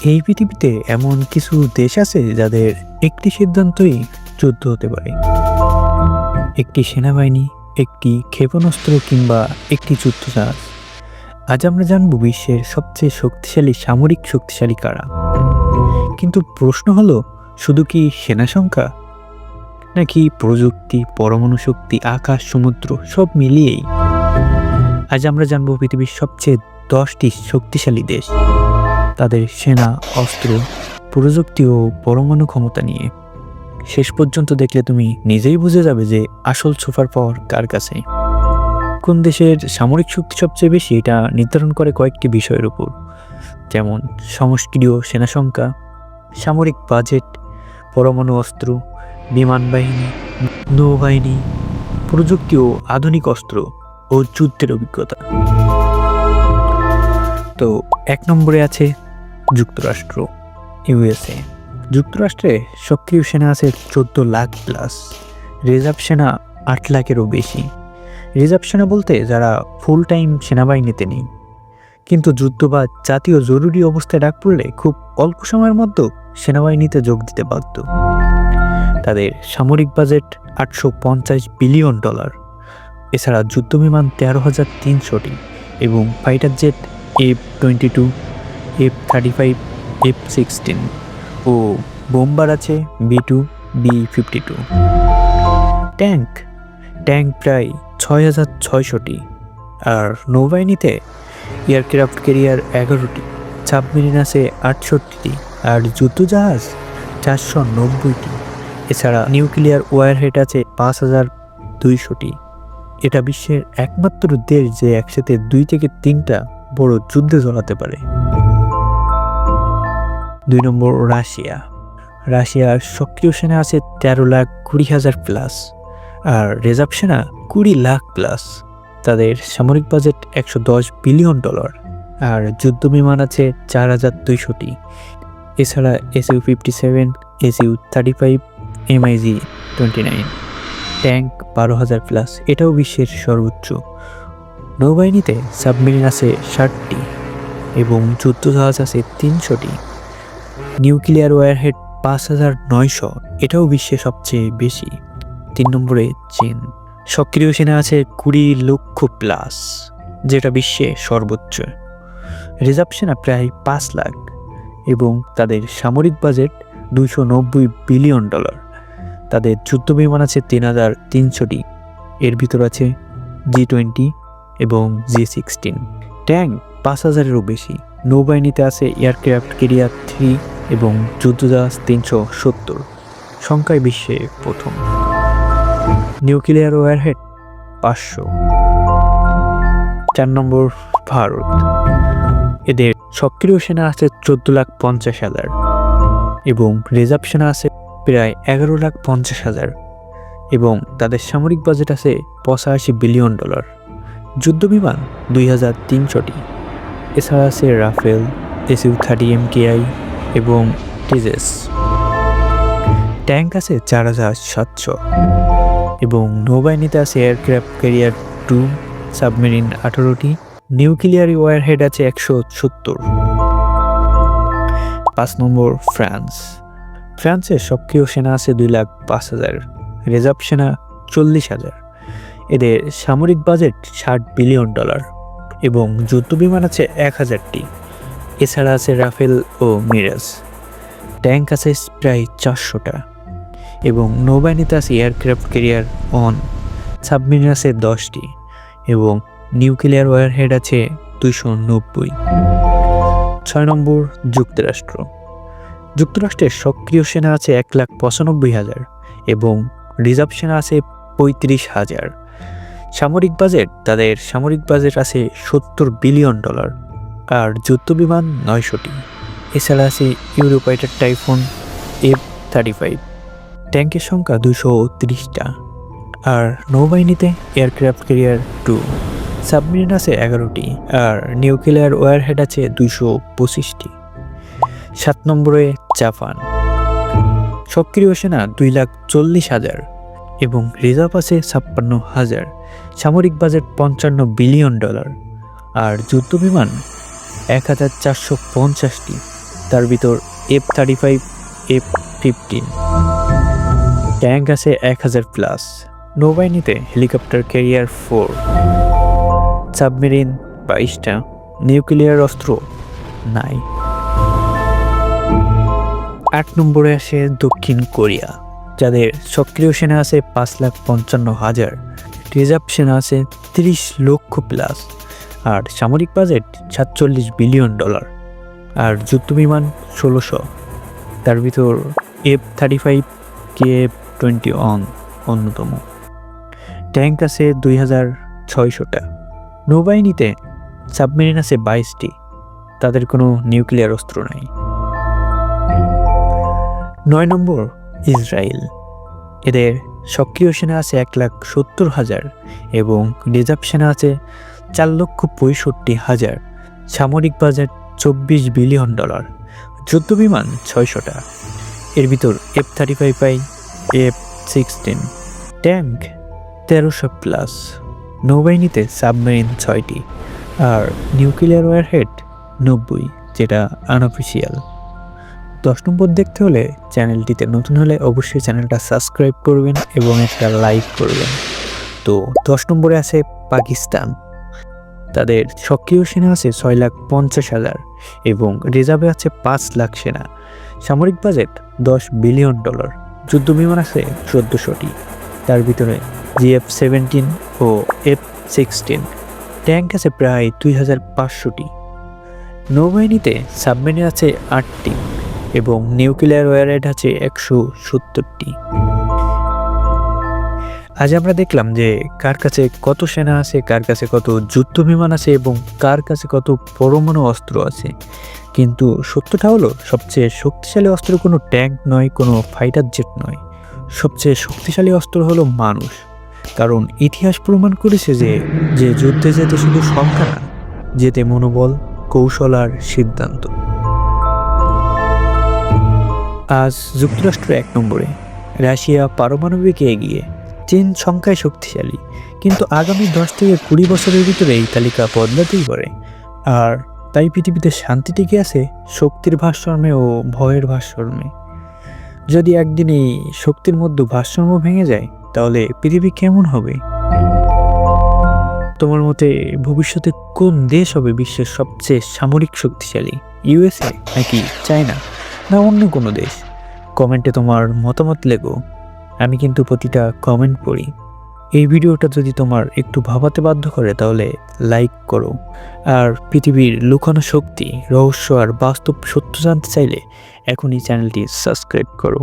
এই পৃথিবীতে এমন কিছু দেশ আছে যাদের একটি সিদ্ধান্তই যুদ্ধ হতে পারে। একটি সেনাবাহিনী, একটি ক্ষেপণাস্ত্র কিংবা একটি যুদ্ধজাহাজ। আজ আমরা জানব বিশ্বের সবচেয়ে শক্তিশালী কারা। কিন্তু প্রশ্ন হলো, শুধু কি সেনা সংখ্যা, নাকি প্রযুক্তি, পরমাণু শক্তি, আকাশ, সমুদ্র সব মিলিয়েই? আজ আমরা জানব পৃথিবীর সবচেয়ে 10টি শক্তিশালী দেশ, তাদের সেনা, অস্ত্র, প্রযুক্তি ও পরমাণু ক্ষমতা নিয়ে। শেষ পর্যন্ত দেখলে তুমি নিজেই বুঝে যাবে যে আসল সুপার পাওয়ার কার কাছে। কোন দেশের সামরিক শক্তি সবচেয়ে বেশি, এটা নির্ধারণ করে কয়েকটি বিষয়ের উপর, যেমন সমষ্টিয় সেনা সংখ্যা, সামরিক বাজেট, পরমাণু অস্ত্র, বিমান বাহিনী, নৌবাহিনী, প্রযুক্তি ও আধুনিক অস্ত্র ও যুদ্ধের অভিজ্ঞতা। তো 1 নম্বরে আছে যুক্তরাষ্ট্র, ইউএসএ। যুক্তরাষ্ট্রে সক্রিয় সেনা আছে 14 লাখ প্লাস, রিজার্ভ সেনা 8 লাখেরও বেশি। রিজার্ভ সেনা বলতে যারা ফুল টাইম সেনাবাহিনীতে নেই, কিন্তু যুদ্ধ বা জাতীয় জরুরি অবস্থায় ডাক পড়লে খুব অল্প সময়ের মধ্যে সেনাবাহিনীতে যোগ দিতে বাধ্য। তাদের সামরিক বাজেট $850 বিলিয়ন। এছাড়া যুদ্ধবিমান 13,300টি এবং fighter jet F-22, F-35, F-16 ও বোম্বার আছে B-2, B-52। ট্যাঙ্ক প্রায় 6,600টি। আর নৌবাহিনীতে এয়ারক্রাফট ক্যারিয়ার 11টি, সাবমেরিন আছে 68টি আর যুদ্ধজাহাজ 490টি। এছাড়া নিউক্লিয়ার ওয়ারহেড আছে 5,200টি। এটা বিশ্বের একমাত্র দেশ যে একসাথে 2 থেকে 3টা বড় যুদ্ধে জড়াতে পারে। 2 নম্বর রাশিয়ার সক্রিয় সেনা আছে 13,20,000 প্লাস আর রিজার্ভ সেনা 20 লাখ প্লাস। তাদের সামরিক বাজেট $110 বিলিয়ন আর যুদ্ধ বিমান আছে 4,200টি। এছাড়া Su-57, Su-35, MiG-29, tank 12,000 plus, এটাও বিশ্বের সর্বোচ্চ। নৌবাহিনীতে সাবমেরিন আছে 60টি এবং যুদ্ধজাহাজ আছে 300টি। নিউক্লিয়ার ওয়ারহেড 5,900, এটাও বিশ্বে সবচেয়ে বেশি। 3 নম্বরে চীন, সক্রিয় সেনা আছে 20 লক্ষ প্লাস, যেটা বিশ্বে সর্বোচ্চ। রিজার্ভ সেনা প্রায় 5 লাখ এবং তাদের সামরিক বাজেট $290 বিলিয়ন। তাদের যুদ্ধ বিমান আছে 3,300টি, এর ভিতর আছে G-20 এবং G-16। ট্যাঙ্ক 5,000-এরও বেশি। নৌবাহিনীতে আছে এয়ারক্রাফট ক্যারিয়ার 3 এবং যুদ্ধজাহাজ 370, সংখ্যায় বিশ্বে প্রথম। Nuclear warhead 500। 4 নম্বর ভারত, এদের সক্রিয় সেনা আছে 14,50,000 এবং রিজার্ভ সেনা আছে প্রায় 11,50,000 এবং তাদের সামরিক বাজেট আছে $85 বিলিয়ন। যুদ্ধ বিমান 2,300টি। এছাড়া আছে রাফেল, Su-30 MKI এবং তেজস। ট্যাঙ্ক আছে 4,700 এবং নৌবাহিনীতে আছে এয়ারক্রাফট ক্যারিয়ার 2, সাবমেরিন 18টি। নিউক্লিয়ার ওয়ারহেড আছে 170। 5 নম্বর ফ্রান্সের সক্রিয় সেনা আছে 2,05,000, রিজার্ভ সেনা 40,000। এদের সামরিক বাজেট $60 বিলিয়ন এবং যুদ্ধ বিমান আছে 1,000টি। এছাড়া আছে রাফেল ও মিরাজ। ট্যাঙ্ক আছে প্রায় 400টা এবং নৌবাহিনীতে আছে এয়ারক্রাফট ক্যারিয়ার 1, সাবমেরিন আছে 10টি এবং নিউক্লিয়ার ওয়ারহেড আছে 290। 6 নম্বর যুক্তরাষ্ট্রের সক্রিয় সেনা আছে 1,95,000 এবং রিজার্ভ সেনা আছে 35,000। তাদের সামরিক বাজেট আছে $70 বিলিয়ন আর যুদ্ধ বিমান 900টি। এছাড়া আছে ইউরোফাইটার টাইফুন F-35। ট্যাঙ্কের সংখ্যা 230টা আর নৌবাহিনীতে এয়ারক্রাফট ক্যারিয়ার 2, সাবমেরিন আছে 11টি আর নিউক্লিয়ার ওয়ারহেড আছে 225টি। 7 নম্বরে জাপান, সক্রিয় সেনা 2,40,000 এবং রিজার্ভ আছে 56,000। সামরিক বাজেট $55 বিলিয়ন আর যুদ্ধ বিমান 1,450টি। তার ভিতর F-35, F-15। ট্যাঙ্ক আছে 1000+। নৌবাহিনীতে হেলিকপ্টার ক্যারিয়ার 4, সাবমেরিন 22টা, নিউক্লিয়ার অস্ত্র নাই। 8 নম্বরে আসে দক্ষিণ কোরিয়া, যাদের সক্রিয় সেনা আছে 5,55,000, রিজার্ভ সেনা আছে 30 লক্ষ প্লাস, আর সামরিক বাজেট $47 বিলিয়ন, আর যুদ্ধবিমান 1600। তার ভিতর F-35, KF-21 অন্যতম। ট্যাঙ্ক আছে 2600টা। নৌবাহিনীতে সাবমেরিন আছে 22টি, তাদের কোনো নিউক্লিয়ার অস্ত্র নাই। 9 নম্বর ইসরায়েল, এদের সক্রিয় সেনা আছে 1,70,000 এবং রিজার্ভ সেনা আছে 4,65,000, সামরিক বাজেট $24 বিলিয়ন, যুদ্ধবিমান 600টা। এর ভিতর F-35, F-16। ট্যাঙ্ক 1300+। নৌবাহিনীতে সাবমেরিন 6টি, আর নিউক্লিয়ার ওয়ারহেড 90, যেটা আনঅফিসিয়াল। 10 নম্বর দেখতে হলে চ্যানেলটিতে নতুন হলে অবশ্যই চ্যানেলটা সাবস্ক্রাইব করবেন এবং একটা লাইক করবেন। তো 10 নম্বরে আছে পাকিস্তান, তাদের সক্রিয় সেনা আছে 6,50,000 এবং রিজার্ভে আছে 5 লাখ সেনা, সামরিক বাজেট $10 বিলিয়ন, যুদ্ধবিমান আছে 1400টি, তার ভিতরে GF-17 ও F-16। ট্যাঙ্ক আছে প্রায় 2500টি। নৌবাহিনীতে সাবমেরিন আছে 8টি এবং নিউক্লিয়ার ওয়ারহেড আছে 170টি। আজ আমরা দেখলাম যে কার কাছে কত সেনা আছে, কার কাছে কত যুদ্ধবিমান আছে এবং কার কাছে কত পরমাণু অস্ত্র আছে। কিন্তু সত্যটা হলো, সবচেয়ে শক্তিশালী অস্ত্র কোনো ট্যাঙ্ক নয়, কোনো ফাইটার জেট নয়। সবচেয়ে শক্তিশালী অস্ত্র হলো মানুষ। কারণ ইতিহাস প্রমাণ করেছে যে যুদ্ধে যেতে শুধু সংখ্যা না, যেতে মনোবল, কৌশল আর সিদ্ধান্ত। আজ যুক্তরাষ্ট্র 1 নম্বরে, রাশিয়া পারমাণবিকে এগিয়ে, চীন সংখ্যায় শক্তিশালী, কিন্তু আগামী 10 থেকে 20 বছরের ভিতরে এই তালিকা বদলাতেই পারে। আর তাই পৃথিবীতে শান্তি টিকে আছে শক্তির ভারসাম্যে ও ভয়ের ভারসাম্যে। যদি একদিন এই শক্তির মধ্যে ভারসাম্য ভেঙে যায়, তাহলে পৃথিবী কেমন হবে? তোমার মতে ভবিষ্যতে কোন দেশ হবে বিশ্বের সবচেয়ে সামরিক শক্তিশালী? USA নাকি চায়না, না অন্য কোনো দেশ? কমেন্টে তোমার মতামত লেখো। আমি কিন্তু প্রতিটা কমেন্ট পড়ি। এই ভিডিওটা যদি তোমার একটু ভাবাতে বাধ্য করে, তাহলে লাইক করো। আর পৃথিবীর লুকানো শক্তি, রহস্য আর বাস্তব সত্য জানতে চাইলে এখনই চ্যানেলটি সাবস্ক্রাইব করো।